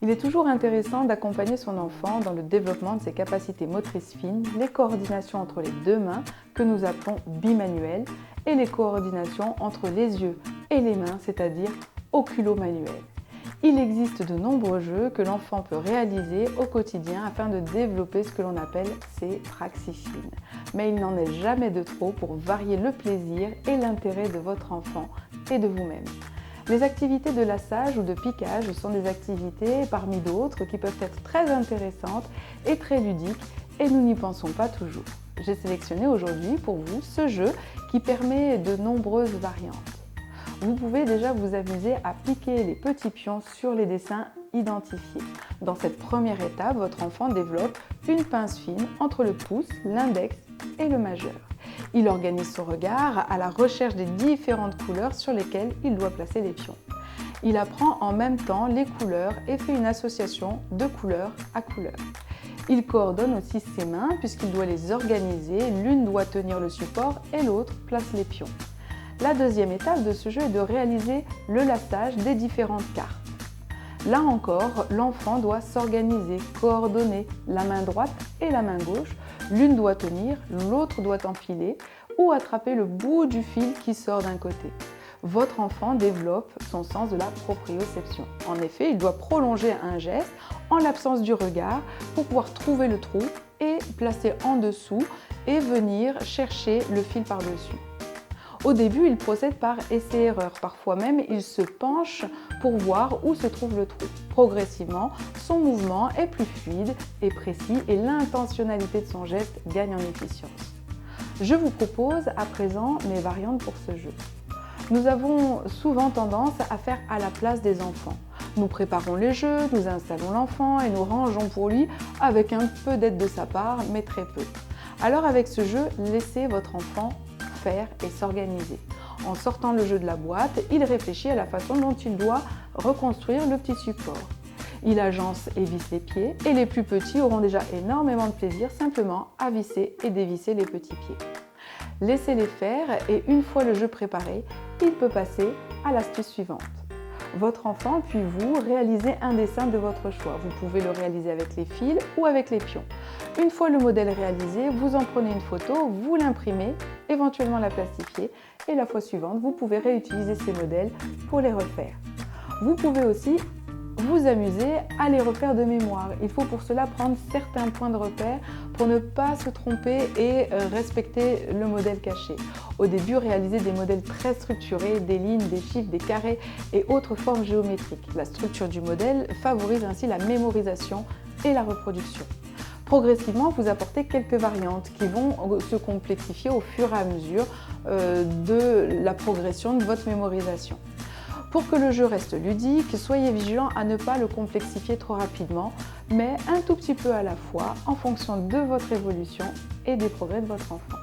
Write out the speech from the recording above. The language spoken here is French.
Il est toujours intéressant d'accompagner son enfant dans le développement de ses capacités motrices fines, les coordinations entre les deux mains, que nous appelons bimanuelles, et les coordinations entre les yeux et les mains, c'est-à-dire oculomanuelles. Il existe de nombreux jeux que l'enfant peut réaliser au quotidien afin de développer ce que l'on appelle ses praxis fines. Mais il n'en est jamais de trop pour varier le plaisir et l'intérêt de votre enfant et de vous-même. Les activités de lassage ou de piquage sont des activités parmi d'autres qui peuvent être très intéressantes et très ludiques et nous n'y pensons pas toujours. J'ai sélectionné aujourd'hui pour vous ce jeu qui permet de nombreuses variantes. Vous pouvez déjà vous amuser à piquer les petits pions sur les dessins identifiés. Dans cette première étape, votre enfant développe une pince fine entre le pouce, l'index et le majeur. Il organise son regard à la recherche des différentes couleurs sur lesquelles il doit placer les pions. Il apprend en même temps les couleurs et fait une association de couleur à couleur. Il coordonne aussi ses mains puisqu'il doit les organiser, l'une doit tenir le support et l'autre place les pions. La deuxième étape de ce jeu est de réaliser le lassage des différentes cartes. Là encore, l'enfant doit s'organiser, coordonner la main droite et la main gauche. L'une doit tenir, l'autre doit enfiler ou attraper le bout du fil qui sort d'un côté. Votre enfant développe son sens de la proprioception. En effet, il doit prolonger un geste en l'absence du regard pour pouvoir trouver le trou et placer en dessous et venir chercher le fil par-dessus. Au début, il procède par essai-erreur. Parfois même, il se penche pour voir où se trouve le trou. Progressivement, son mouvement est plus fluide et précis et l'intentionnalité de son geste gagne en efficience. Je vous propose à présent mes variantes pour ce jeu. Nous avons souvent tendance à faire à la place des enfants. Nous préparons les jeux, nous installons l'enfant et nous rangeons pour lui avec un peu d'aide de sa part, mais très peu. Alors avec ce jeu, laissez votre enfant faire et s'organiser. En sortant le jeu de la boîte, il réfléchit à la façon dont il doit reconstruire le petit support. Il agence et visse les pieds et les plus petits auront déjà énormément de plaisir simplement à visser et dévisser les petits pieds. Laissez-les faire et une fois le jeu préparé, il peut passer à l'astuce suivante. Votre enfant puis vous réalisez un dessin de votre choix. Vous pouvez le réaliser avec les fils ou avec les pions. Une fois le modèle réalisé, vous en prenez une photo, vous l'imprimez, éventuellement la plastifiez et la fois suivante, vous pouvez réutiliser ces modèles pour les refaire. Vous pouvez aussi vous amuser à les refaire de mémoire. Il faut pour cela prendre certains points de repère pour ne pas se tromper et respecter le modèle caché. Au début, réalisez des modèles très structurés, des lignes, des chiffres, des carrés et autres formes géométriques. La structure du modèle favorise ainsi la mémorisation et la reproduction. Progressivement, vous apportez quelques variantes qui vont se complexifier au fur et à mesure de la progression de votre mémorisation. Pour que le jeu reste ludique, soyez vigilant à ne pas le complexifier trop rapidement, mais un tout petit peu à la fois en fonction de votre évolution et des progrès de votre enfant.